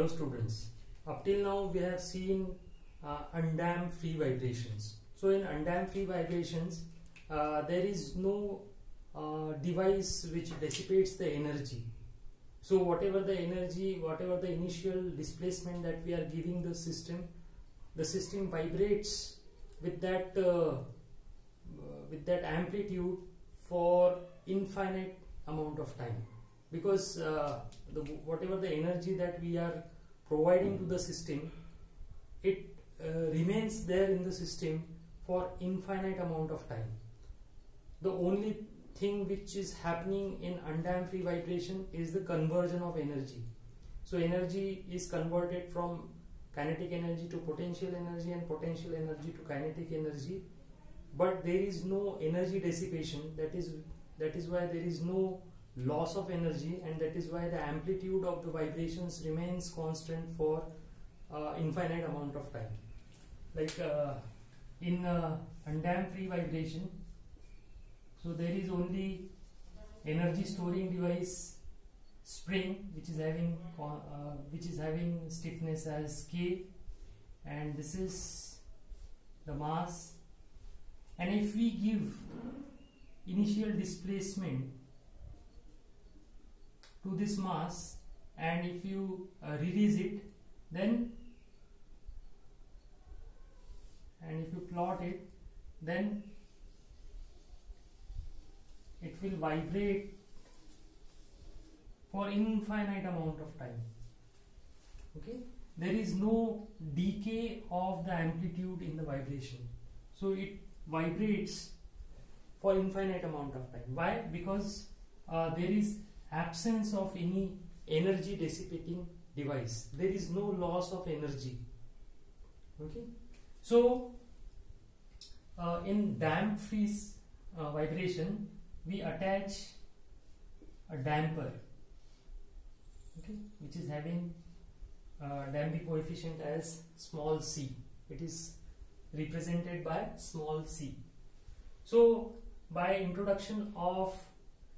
Students, up till now we have seen undamped free vibrations. So in undamped free vibrations, there is no device which dissipates the energy. So whatever the energy, whatever the initial displacement that we are giving the system vibrates with that amplitude for infinite amount of time, because whatever the energy that we are providing to the system, it remains there in the system for infinite amount of time. The only thing which is happening in undamped free vibration is the conversion of energy. So energy is converted from kinetic energy to potential energy and potential energy to kinetic energy, but there is no energy dissipation. That is why there is no loss of energy, and that is why the amplitude of the vibrations remains constant for infinite amount of time. Like in undamped free vibration, so there is only energy storing device spring which is having stiffness as K, and this is the mass. And if we give initial displacement to this mass, and if you release it, then and if you plot it, then it will vibrate for infinite amount of time. Okay, there is no decay of the amplitude in the vibration, so it vibrates for infinite amount of time. Why? Because there is absence of any energy dissipating device. There is no loss of energy. Okay, so in damped free vibration, we attach a damper, okay, which is having damping coefficient as small c. It is represented by small c. So by introduction of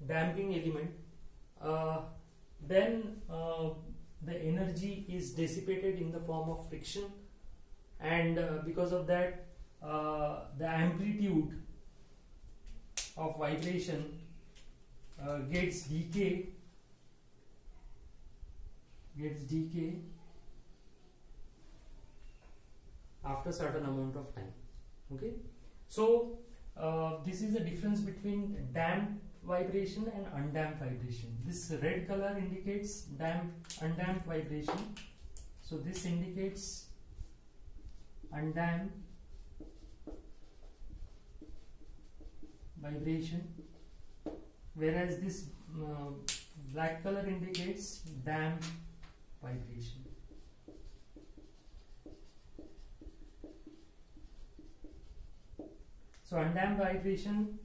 damping element, then the energy is dissipated in the form of friction, and because of that the amplitude of vibration gets decay after certain amount of time. Okay, so this is the difference between damped vibration and undamped vibration. This red color indicates undamped vibration, so this indicates undamped vibration, whereas this black color indicates damped vibration. So undamped vibration,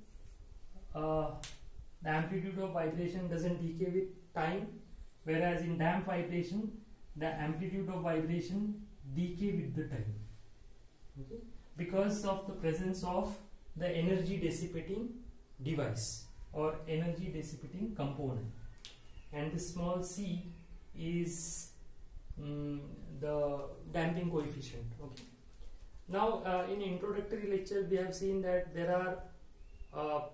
the amplitude of vibration doesn't decay with time, whereas in damped vibration the amplitude of vibration decay with the time. Okay, because of the presence of the energy dissipating device or energy dissipating component, and this small c is the damping coefficient. Okay, now in introductory lecture we have seen that there are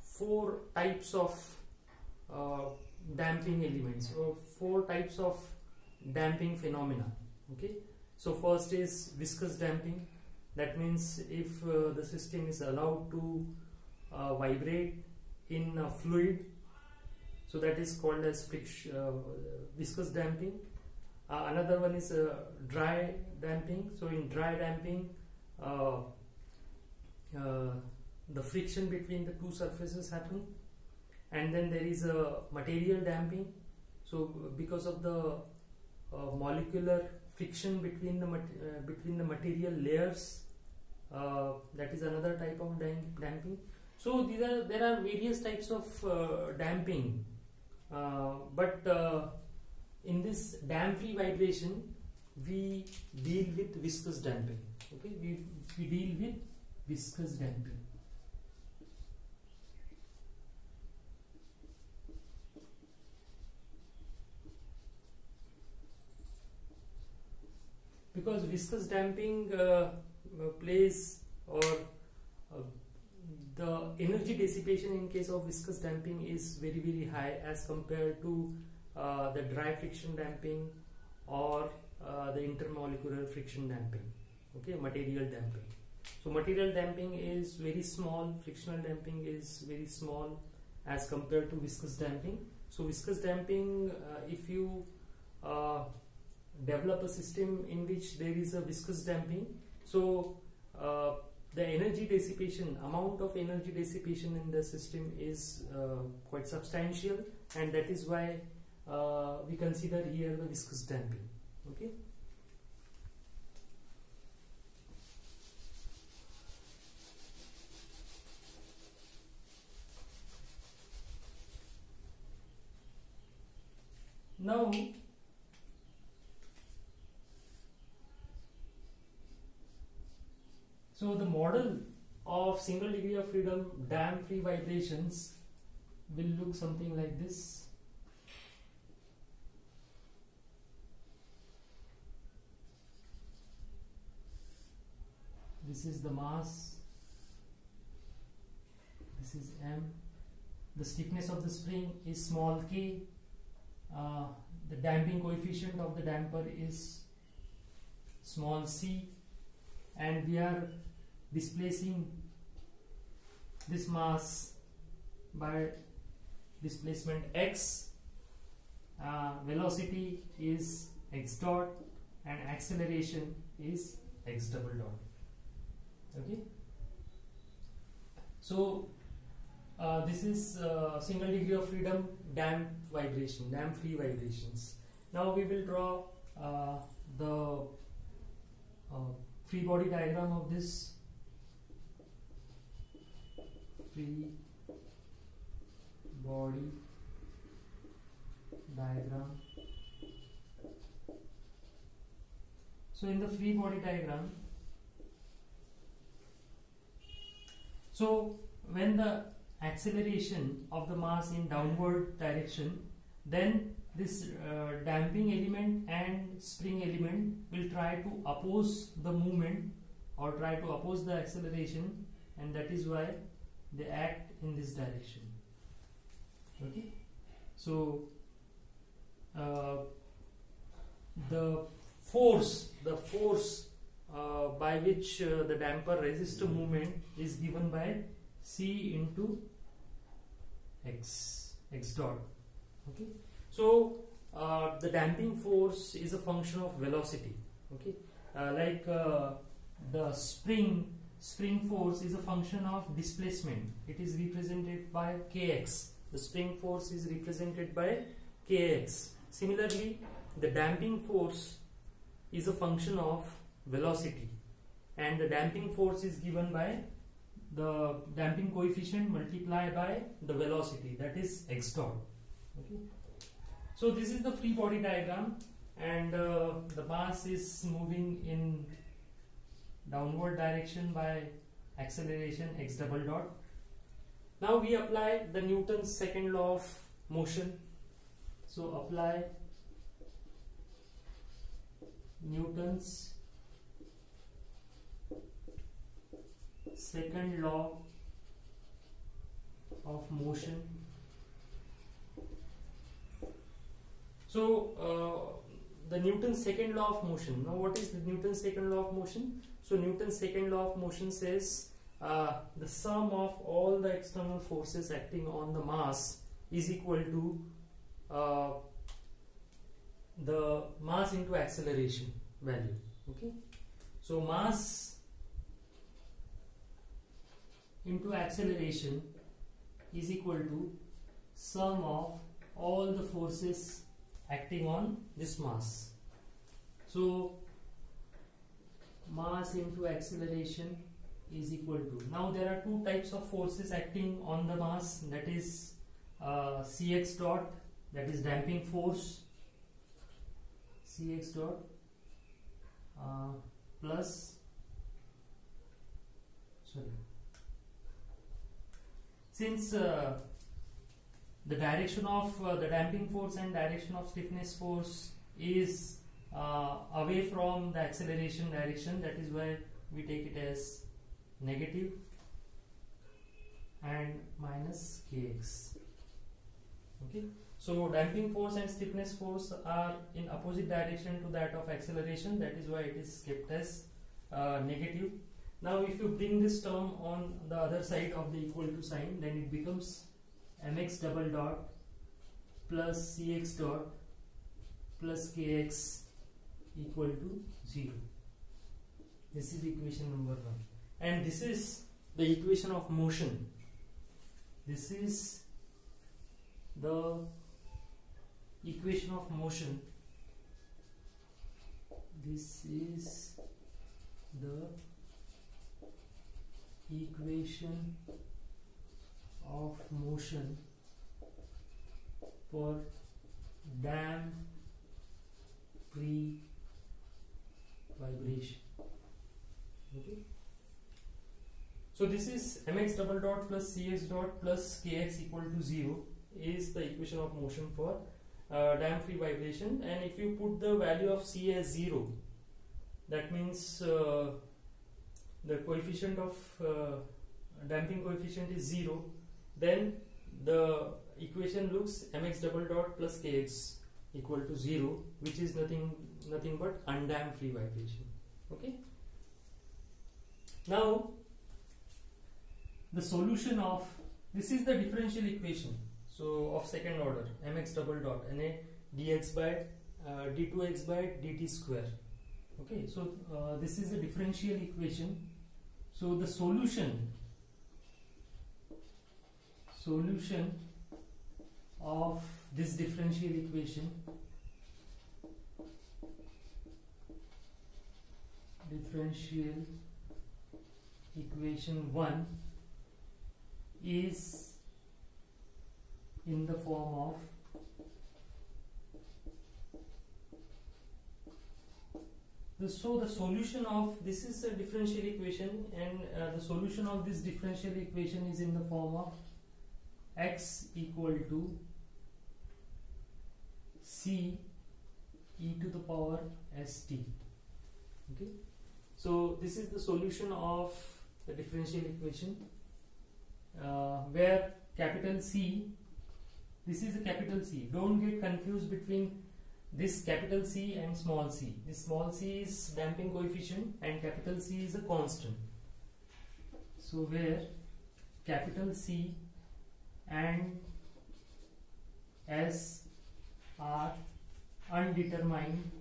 4 types of damping elements, or 4 types of damping phenomena. Okay, so first is viscous damping. That means if the system is allowed to vibrate in a fluid, so that is called as viscous damping. Another one is dry damping. So in dry damping, the friction between the two surfaces happen. And then there is a material damping. So because of the molecular friction between the material layers, that is another type of damping. So there are various types of damping, but in this damped free vibration we deal with viscous damping. Okay, we deal with viscous damping. Because viscous damping plays, or the energy dissipation in case of viscous damping is very high as compared to the dry friction damping or the intermolecular friction damping, okay, material damping. So material damping is very small, frictional damping is very small as compared to viscous damping. So viscous damping, if you develop a system in which there is a viscous damping, so the energy dissipation, amount of energy dissipation in the system is quite substantial, and that is why we consider here the viscous damping. Okay. Now, so the model of single degree of freedom damp free vibrations will look something like this. This is the mass, this is m, the stiffness of the spring is small k, the damping coefficient of the damper is small c, and we are displacing this mass by displacement x, velocity is x dot, and acceleration is x double dot. Okay, so this is single degree of freedom damp vibration, damp free vibrations. Now we will draw the free body diagram of this free body diagram. So in the free body diagram, so when the acceleration of the mass in downward direction, then this damping element and spring element will try to oppose the movement or try to oppose the acceleration, and that is why they act in this direction. Okay, so the force by which the damper resists the movement is given by C into x dot. Okay, so the damping force is a function of velocity. Okay, like the spring force is a function of displacement. It is represented by kx. The spring force is represented by kx. Similarly, the damping force is a function of velocity, and the damping force is given by the damping coefficient multiplied by the velocity, that is x dot. Okay, so this is the free body diagram, and the mass is moving in downward direction by acceleration x double dot. Now we apply the Newton's second law of motion. So apply Newton's second law of motion. So the Newton's second law of motion. Now what is the Newton's second law of motion? So Newton's second law of motion says the sum of all the external forces acting on the mass is equal to the mass into acceleration value. Okay, so mass into acceleration is equal to sum of all the forces acting on this mass. So mass into acceleration is equal to, now there are two types of forces acting on the mass, that is Cx dot, that is damping force, Cx dot plus since the direction of the damping force and direction of stiffness force is away from the acceleration direction, that is why we take it as negative, and minus kx. Okay, so damping force and stiffness force are in opposite direction to that of acceleration, that is why it is kept as negative. Now if you bring this term on the other side of the equal to sign, then it becomes mx double dot plus cx dot plus kx equal to 0. This is equation number 1, and this is the equation of motion. This is the equation of motion. This is the equation of motion for damp free vibration. Okay, so this is mx double dot plus cx dot plus kx equal to 0 is the equation of motion for damp free vibration. And if you put the value of c as 0, that means the coefficient of damping coefficient is 0, then the equation looks mx double dot plus kx equal to 0, which is nothing but undamped free vibration. Okay, now the solution of this is the differential equation, so of second order, mx double dot na dx by d2x by dt square. Okay, so this is the differential equation. So the solution of this differential equation, differential equation 1, is in the form of so the solution of this is a differential equation, and the solution of this differential equation is in the form of x equal to c e to the power st. Okay, so this is the solution of the differential equation, where capital C, this is a capital C. Don't get confused between this capital C and small c. This small c is damping coefficient and capital C is a constant. So where capital C and S are undetermined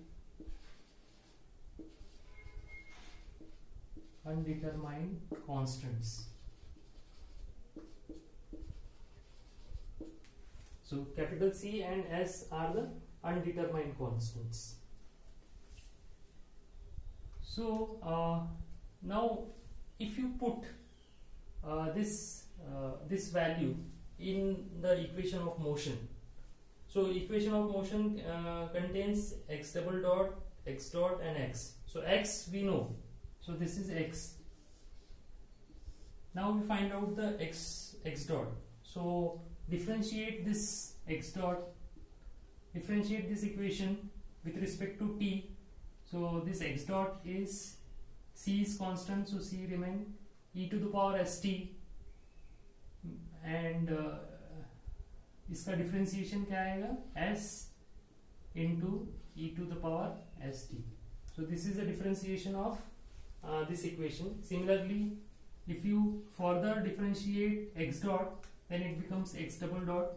constants. So capital C and S are the undetermined constants. So now if you put this value in the equation of motion, so equation of motion contains x double dot, x dot and x. So x we know, so this is x. Now we find out the x dot. So differentiate this x dot, differentiate this equation with respect to t. So this x dot is, c is constant, so c remain, e to the power st, and इसका differentiation क्या आएगा, s into e to the power st. So this is the differentiation of this equation. Similarly, if you further differentiate x dot, then it becomes x double dot,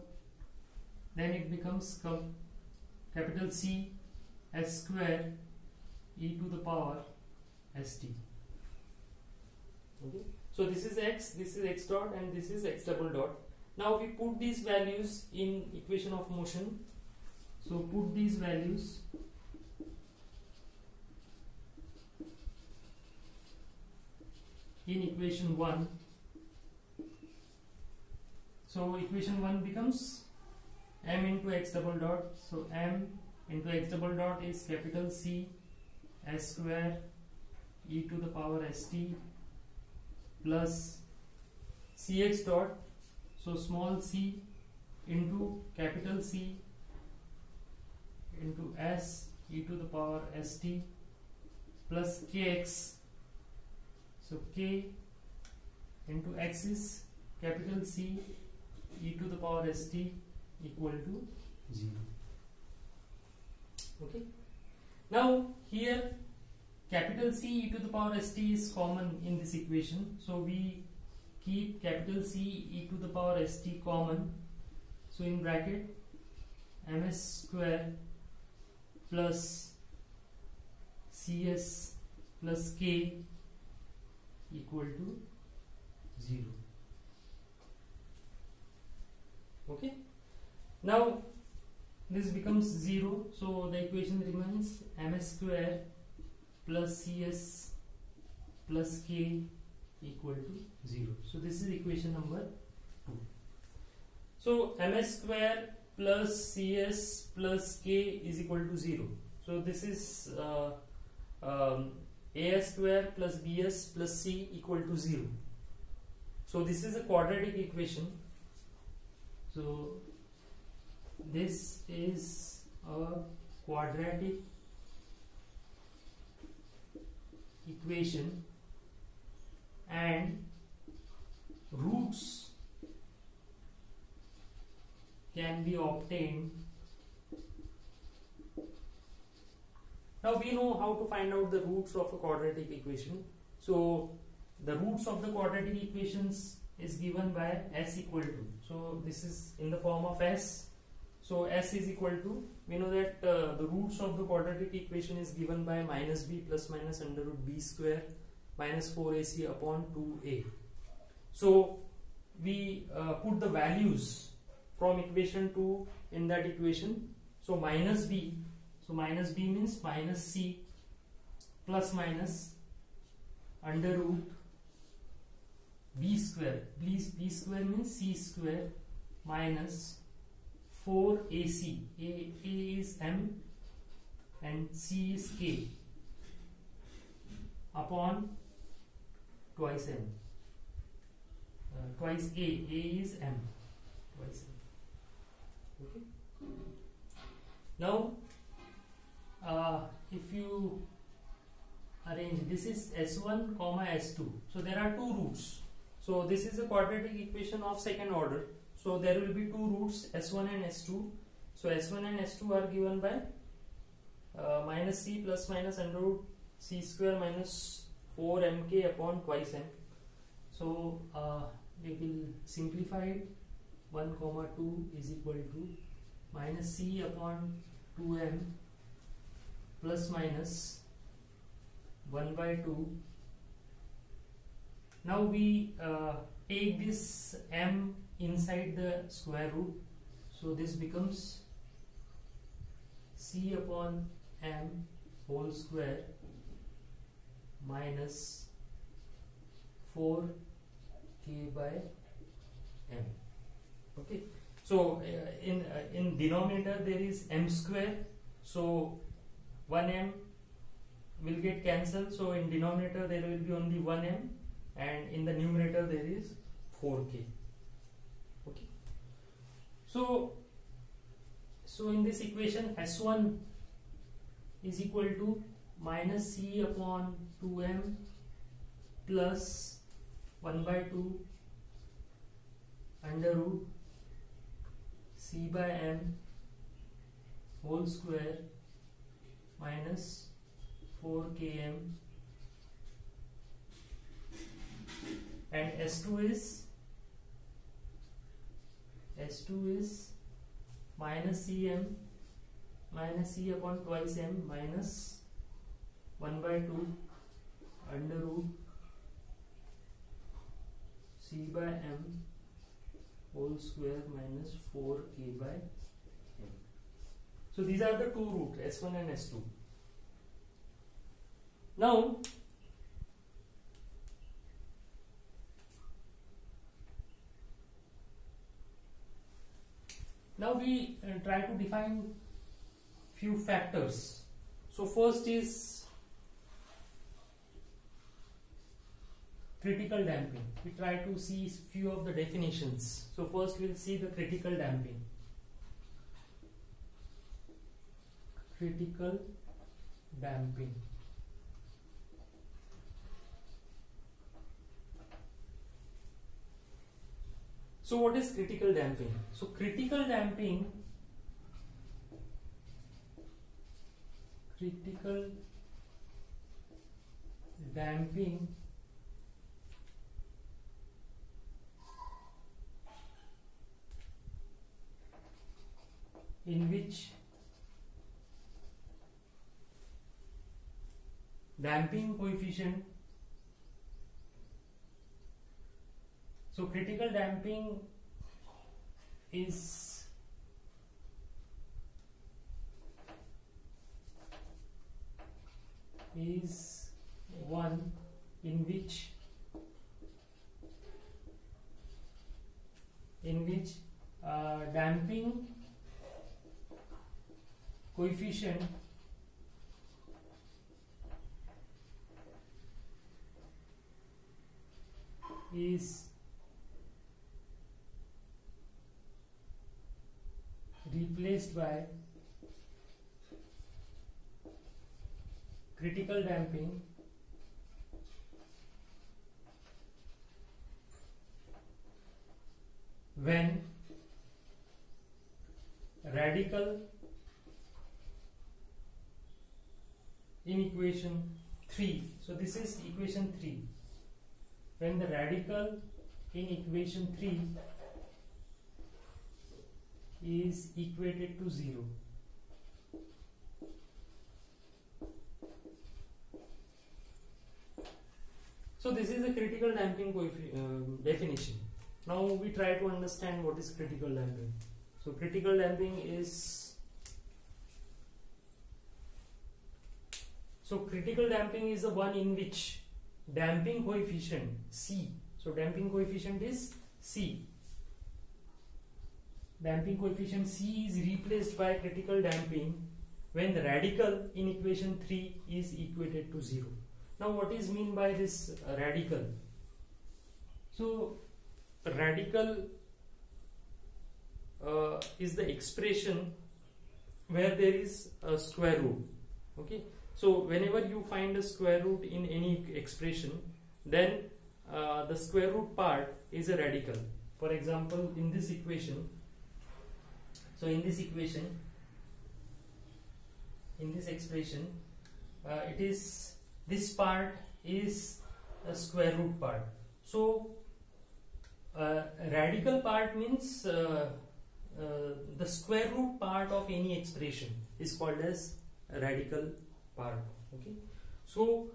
then it becomes capital C s square e to the power st. Okay, so this is x dot, and this is x double dot. Now we put these values in equation of motion. So put these values in equation 1. So equation 1 becomes m into x double dot. So m into x double dot is capital C s square e to the power st plus cx dot, so small c into capital C into s e to the power st plus kx. So k into x is capital C e to the power st equal to 0. Okay. Now here capital C e to the power st is common in this equation, so we keep capital C e to the power st common. So in bracket ms square plus cs plus k equal to 0. Okay. Now this becomes 0, so the equation remains ms square plus cs plus k equal to 0. So this is equation number 2. So ms square plus cs plus k is equal to 0. So this is as square plus bs plus c equal to 0. So this is a quadratic equation. So this is a quadratic equation and roots can be obtained. Now we know how to find out the roots of a quadratic equation. So the roots of the quadratic equations is given by s equal to. So this is in the form of s. So s is equal to, we know that the roots of the quadratic equation is given by minus b plus minus under root b square minus 4ac upon 2a. So we put the values from equation 2 in that equation. So minus b means minus c plus minus under root b square. Please, b square means c square minus 4ac. A is m and c is k upon twice m. Twice a is m. Twice m. Okay. Now, if you arrange, this is s1 comma s2. So there are two roots. So this is a quadratic equation of second order. So there will be two roots, s1 and s2. So s1 and s2 are given by minus c plus minus under root c square minus 4mk upon twice m. So we will simplify it. 1 comma 2 is equal to minus c upon 2m plus minus 1 by 2. Now we take this m inside the square root, so this becomes c upon m whole square minus 4k by m. Okay, so in denominator there is m square, so 1m will get cancelled, so in denominator there will be only 1m and in the numerator there is 4k. Okay, so in this equation s1 is equal to minus c upon 2m plus 1 by 2 under root c by m whole square minus 4km, and s2 is minus cm minus c upon twice m minus 1 by 2 under root c by m whole square minus 4k by m. So these are the two roots, s1 and s2. Now we try to define few factors. So first is critical damping. We try to see few of the definitions. So first we'll see the critical damping. Critical damping. So what is critical damping? So critical damping in which damping coefficient, so critical damping is one in which damping coefficient is replaced by critical damping when radical in equation 3. So this is equation 3. When the radical in equation 3 is equated to 0. So this is a critical damping definition. Now we try to understand what is critical damping. So critical damping is the one in which damping coefficient C. So damping coefficient is C. Damping coefficient C is replaced by critical damping when the radical in equation 3 is equated to 0. Now what is mean by this radical? So radical is the expression where there is a square root. Okay, so whenever you find a square root in any expression, then the square root part is a radical. For example, in this equation, it is this part is a square root part. So radical part means the square root part of any expression is called as a radical part. Okay, so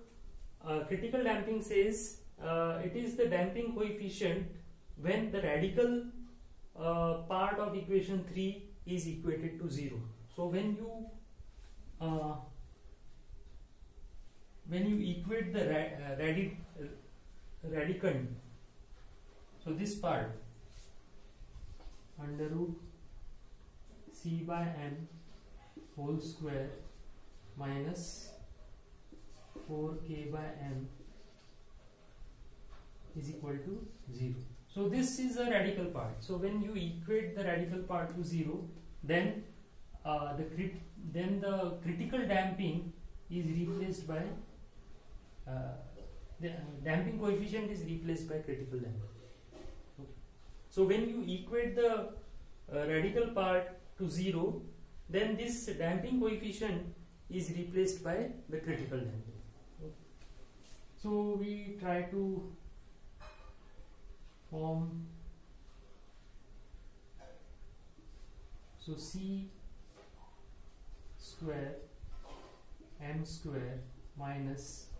critical damping says it is the damping coefficient when the radical part of equation 3 is equated to 0. So when you equate the radicand, so this part under root C by m whole square minus 4k by m is equal to 0. So this is a radical part. So when you equate the radical part to 0, then the critical damping is replaced by the damping coefficient is replaced by critical damping. Okay. So when you equate the radical part to 0, then this damping coefficient is replaced by the critical damping. Okay. So we try to form, so C square m square minus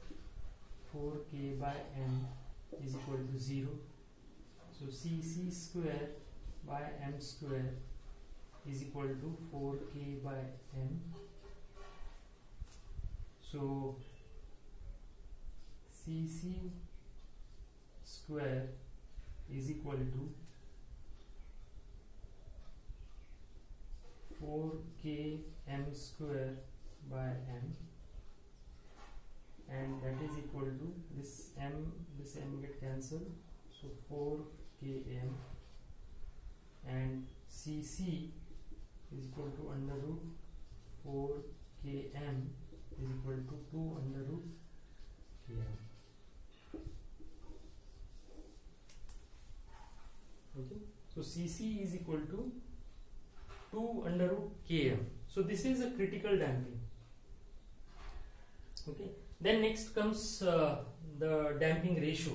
4k by m is equal to 0. So C square by m square is equal to 4k by m. So CC square is equal to 4k m square by m, and that is equal to this m get cancelled, so 4km, and Cc is equal to under root 4km is equal to 2 under root km. Okay, so Cc is equal to 2 under root km. So this is a critical damping. Okay, then next comes the damping ratio.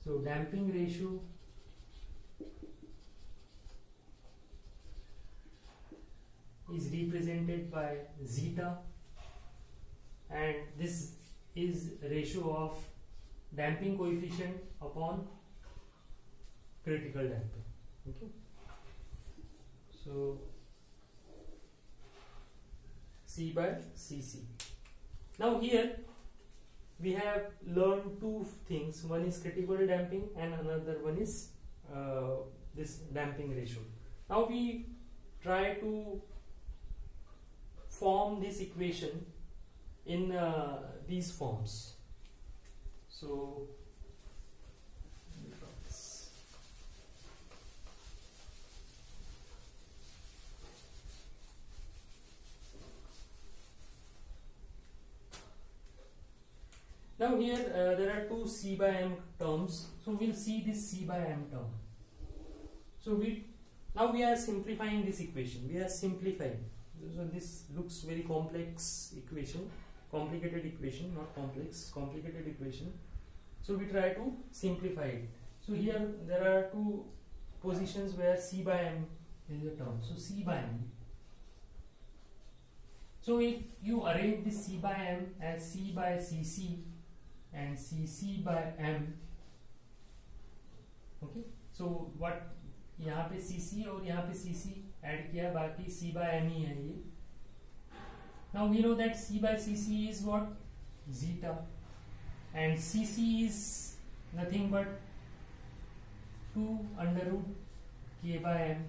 So damping ratio is represented by zeta, and this is ratio of damping coefficient upon critical damping. Okay, so C by Cc. Now here we have learned two things. One is critical damping and another one is this damping ratio. Now we try to form this equation in these forms. So now here there are two C by M terms. So we'll see this C by M term. So we are simplifying this equation. We are simplifying. So this looks very complex equation, complicated equation, not complex, complicated equation. So we try to simplify it. So here there are two positions where C by M is a term. So C by M. So if you arrange this C by M as C by Cc and Cc by M, okay, so what यहाँ पे Cc और यहाँ पे Cc add किया, बाकी C by M ही है ये. Now we know that C by Cc is what? Zeta, and Cc is nothing but 2 under root K by M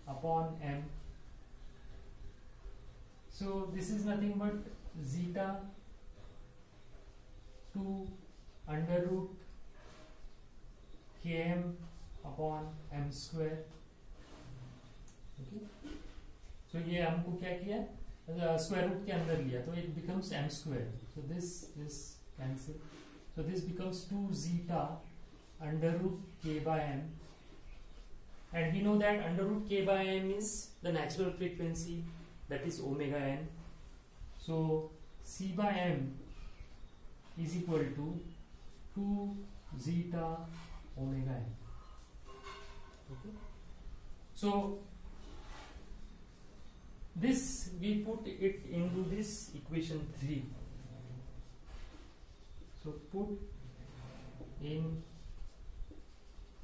upon M. So this is nothing but zeta 2 under root Km upon M square. Okay, so ये हमको क्या किया, square root के अंदर लिया, तो it becomes M square. So this is cancel. So this becomes 2 zeta under root K by M, and we know that under root K by M is the natural frequency, that is omega n. So C by M is equal to 2 zeta omega n. Okay, so this we put it into this equation 3. So put in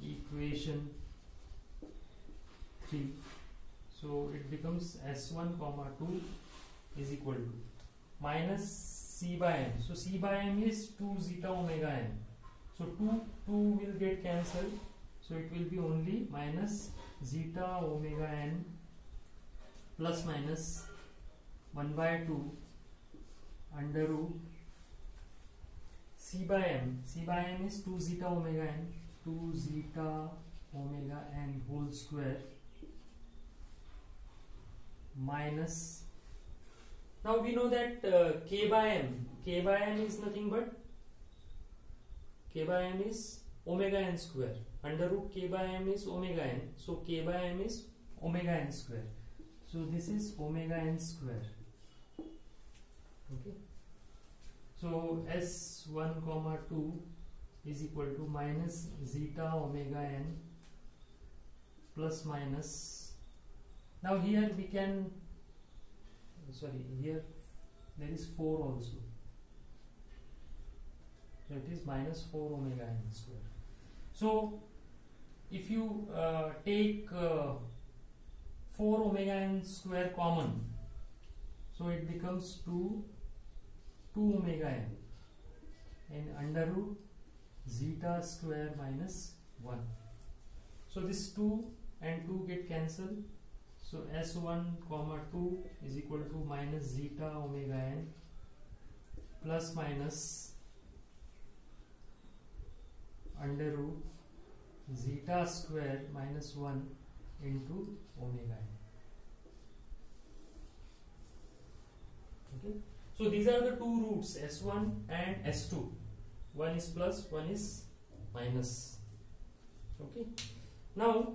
equation 3. So it becomes S1 comma 2 is equal to minus C by M. So C by M is 2 zeta omega n. So 2 will get cancelled. So it will be only minus zeta omega n plus minus 1 by 2 under root C by M. C by M is 2 zeta omega n, 2 zeta omega n whole square minus, now we know that K by M is nothing but, K by M is omega n square, under root K by M is omega n, so K by M is omega n square. So this is omega n square. Okay, so S1 comma 2 is equal to minus zeta omega n plus minus, now here we can, sorry, here there is 4 also, so it is minus 4 omega n square. So if you take 4 omega n square common, so it becomes 2 omega n, and under root zeta square minus 1. So this 2 and 2 get cancelled. So S1 comma 2 is equal to minus zeta omega n plus minus under root zeta square minus 1 into omega n. Okay, so these are the two roots, S1 and S2. One is plus, one is minus. Okay, now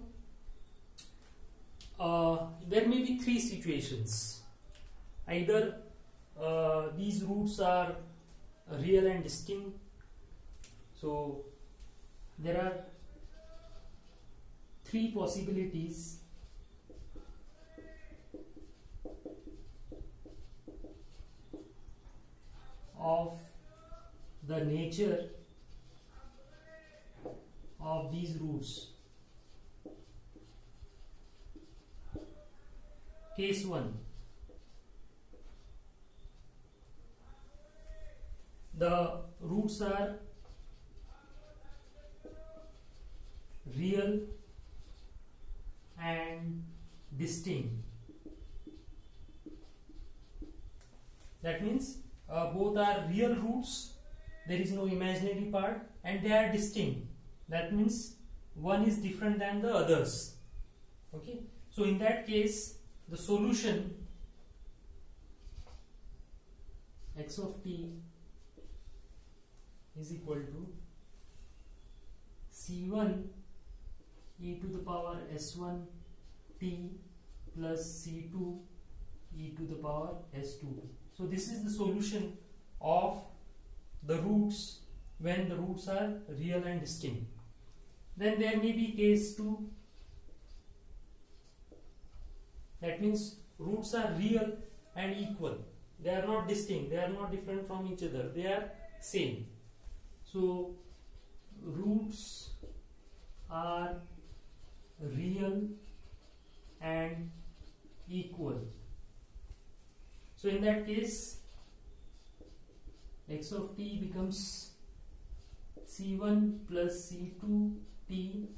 there may be three situations. Either these roots are real and distinct. So there are three possibilities. Of the nature of these roots. Case 1. The roots are real and distinct. That means both are real roots, there is no imaginary part, and they are distinct. That means one is different than the others. Okay, so in that case the solution x of t is equal to c1 e to the power s1 t plus c2 e to the power s2. So this is the solution of the roots when the roots are real and distinct. Then there may be case 2. That means roots are real and equal. They are not distinct. They are not different from each other. They are same. So roots are real and equal. So in that case, x of t becomes c1 plus c2 t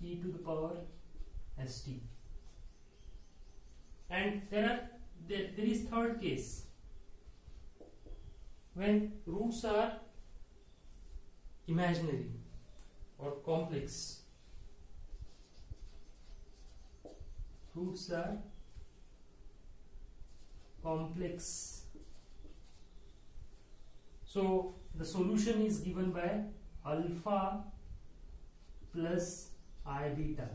e to the power st. And there is third case when roots are imaginary or complex. Roots are complex. So the solution is given by alpha plus I beta,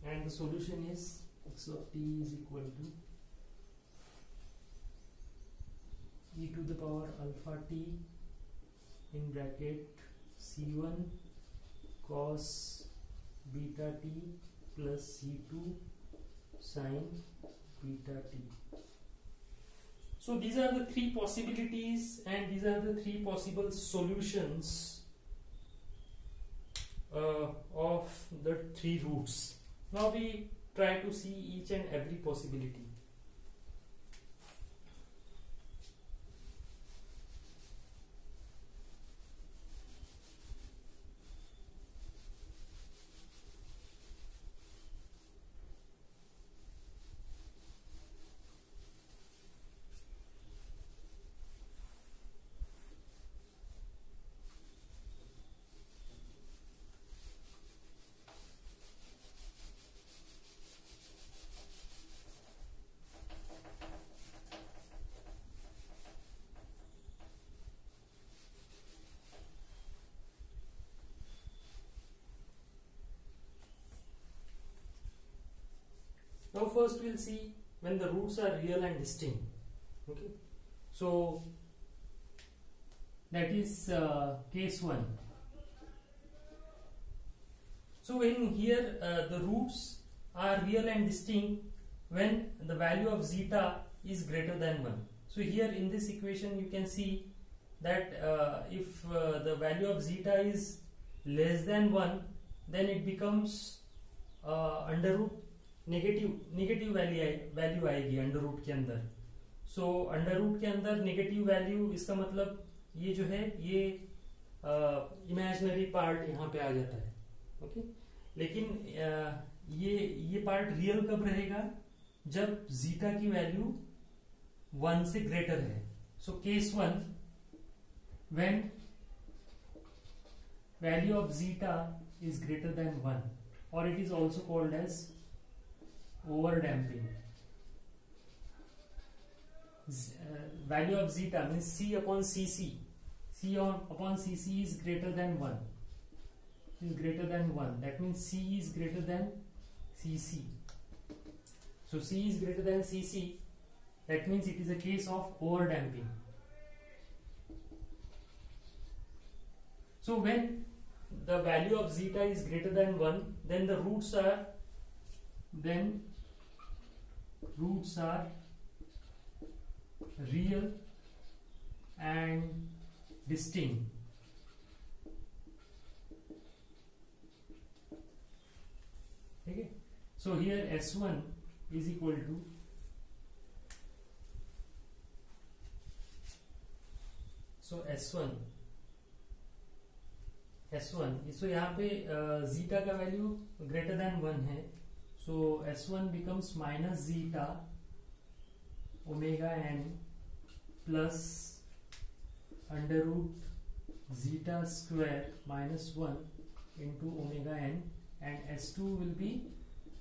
and the solution is x of t is equal to e to the power alpha t in bracket c1 cos beta t plus c2 sin beta t. So these are the three possibilities and these are the three possible solutions of the three roots. Now we try to see each and every possibility. Now first we'll see when the roots are real and distinct. Okay, so that is case 1. So when here the roots are real and distinct when the value of zeta is greater than 1. So here in this equation you can see that if the value of zeta is less than 1, then it becomes under root negative value आएगी under root के अंदर. So under root के अंदर negative value, इसका मतलब ये जो है ये इमेजिनरी पार्ट यहाँ पे आ जाता है. ओके, लेकिन ये पार्ट रियल कब रहेगा? जब जीटा की वैल्यू 1 से ग्रेटर है. So case 1 when value of zeta is greater than 1, or it is also called as over damping. Value of zeta means C upon Cc. Upon Cc is greater than 1. Is greater than 1. That means C is greater than Cc. So C is greater than Cc. That means it is a case of over damping. So when the value of zeta is greater than 1, then the roots are real and distinct. Okay. So here S1 is equal to S1 so यहाँ पे zeta का value greater than 1 है. So S1 becomes minus zeta omega n plus under root zeta square minus 1 into omega n, and S2 will be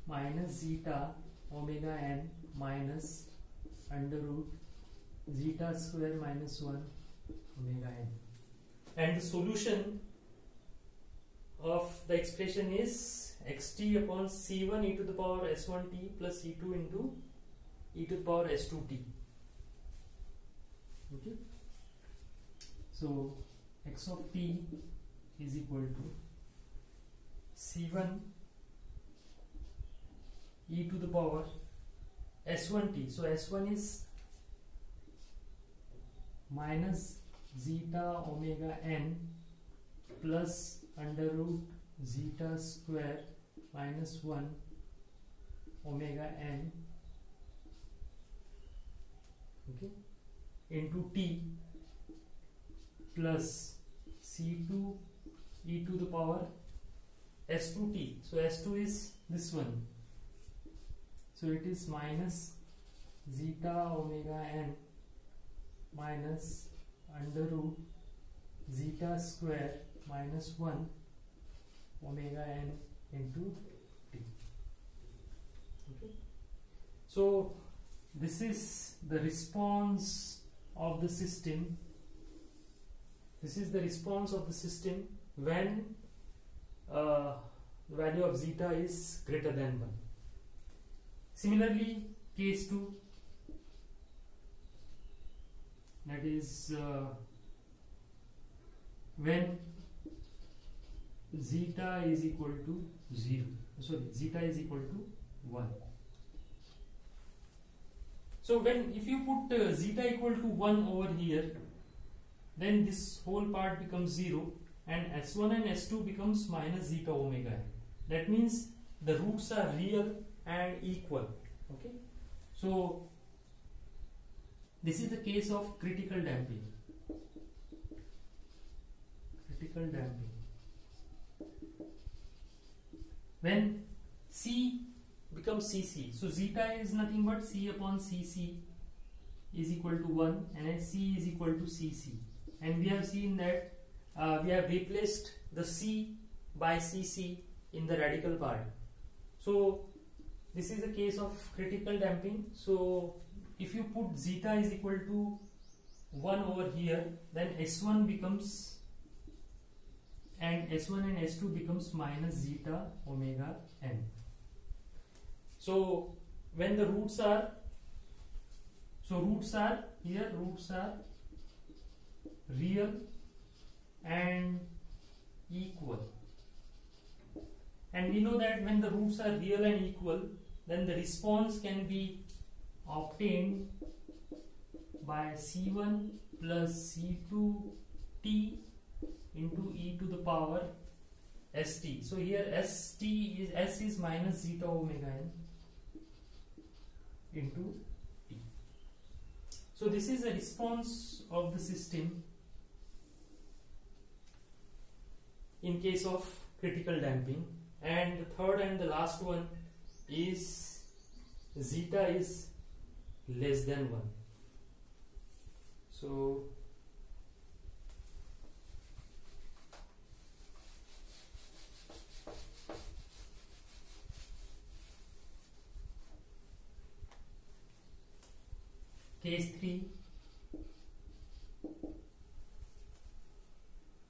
minus zeta omega n minus under root zeta square minus 1 omega n. And the solution of the expression is xt upon c1 e to the power s1t plus c2 into e to the power s2t. Okay. So x of t is equal to c1 e to the power s1t. So s1 is minus zeta omega n plus under root zeta square minus 1 omega n, okay, into t plus c2 e to the power s2t. So s2 is this one. So it is minus zeta omega n minus under root zeta square minus 1 omega n into t. Okay. So this is the response of the system. This is the response of the system when the value of zeta is greater than 1. Similarly, case 2, that is when zeta is equal to 0. Sorry, zeta is equal to 1. So if you put zeta equal to 1 over here, then this whole part becomes 0, and S1 and S2 becomes minus zeta omega n. That means the roots are real and equal. Okay. So this is the case of critical damping. Critical damping. When C becomes Cc, so zeta is nothing but C upon Cc is equal to 1, and C is equal to Cc. And we have seen that we have replaced the C by Cc in the radical part. So this is a case of critical damping. So if you put zeta is equal to 1 over here, then S1 becomes, and S1 and S2 becomes minus zeta omega n. So when the roots are real and equal, and we know that when the roots are real and equal, then the response can be obtained by C1 plus C2t into e to the power st. So here S is minus zeta omega n into t. So this is a response of the system in case of critical damping. And the third and the last one is zeta is less than 1. So case 3,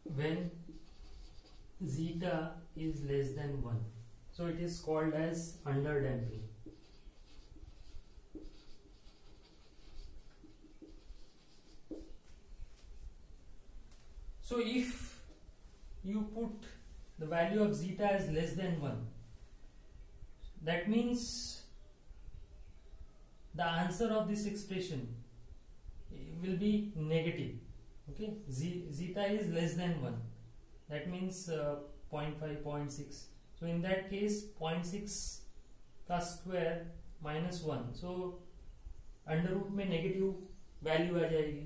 when zeta is less than 1. So it is called as under damping. So if you put the value of zeta as less than 1, that means the answer of this expression will be negative. Okay, zeta is less than 1, that means 0.5, 0.6. So in that case 0.6 का square minus 1, so under root में negative value आ जाएगी.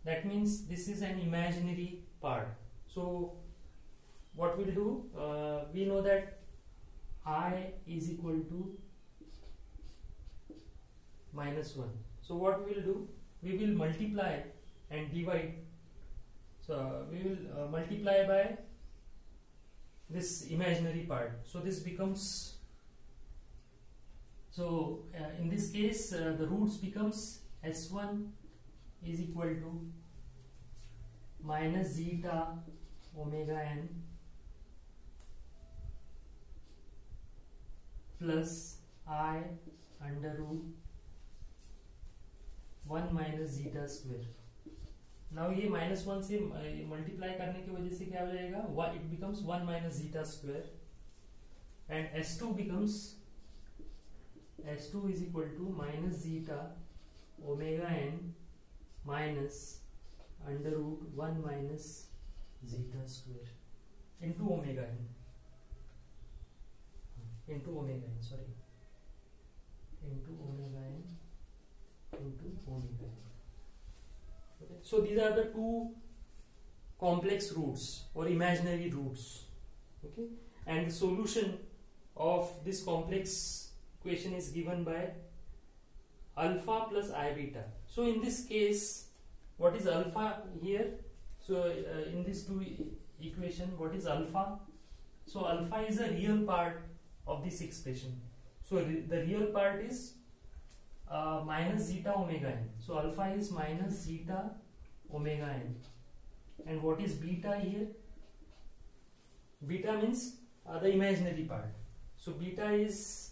That means this is an imaginary part. So what we'll do, we know that I is equal to minus 1. So what we will do, we will multiply and divide. So we will multiply by this imaginary part. So this becomes, so in this case the roots becomes S1 is equal to minus zeta omega n plus I under root 1 minus zeta square. Now ये minus 1 से multiply करने की वजह से क्या हो जाएगा, it becomes 1 minus zeta square, and S2 becomes, S2 is equal to minus zeta omega n minus under root 1 minus zeta square into omega n, into omega n, sorry, into omega n into omega n. Okay. So these are the two complex roots or imaginary roots. Okay, and the solution of this complex equation is given by alpha plus I beta. So in this case, what is alpha here? So in these two equation, what is alpha? So alpha is a real part of this expression. So the real part is minus zeta omega n. So alpha is minus zeta omega n. And what is beta here? Beta means the imaginary part. So beta is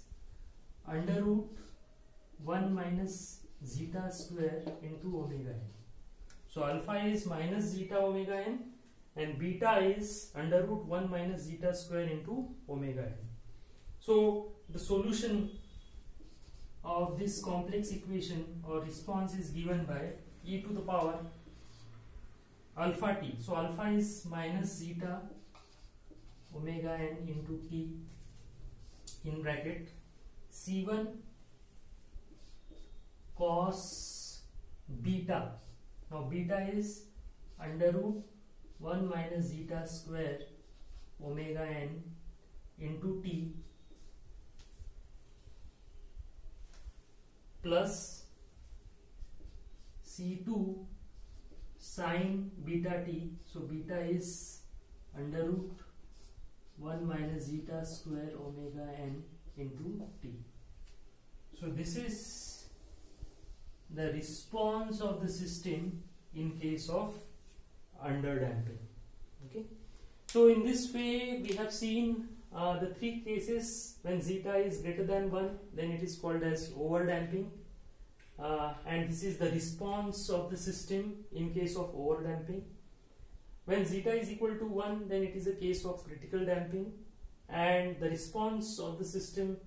under root 1 minus zeta square into omega n. So alpha is minus zeta omega n and beta is under root 1 minus zeta square into omega n. So the solution of this complex equation or response is given by e to the power alpha t. So alpha is minus zeta omega n into t in bracket c1 cos beta. Now beta is under root 1 minus zeta square omega n into t plus c2 sin beta t. So beta is under root 1 minus zeta square omega n into t. So this is the response of the system in case of under damping. Okay, so in this way we have seen the three cases. When zeta is greater than 1, then it is called as over damping, and this is the response of the system in case of over damping. When zeta is equal to 1, then it is a case of critical damping, and the response of the system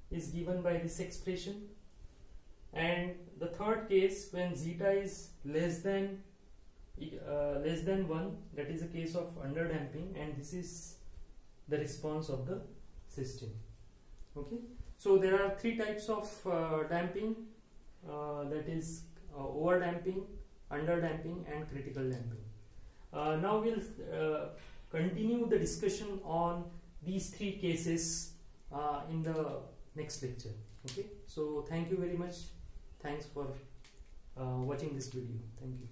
is given by this expression. And the third case, when zeta is less than 1, that is a case of under damping, and this is the response of the system. Okay, so there are three types of damping, that is over damping, under damping, and critical damping. Now we'll continue the discussion on these three cases in the next lecture. Okay, so thank you very much. Thanks for watching this video. Thank you.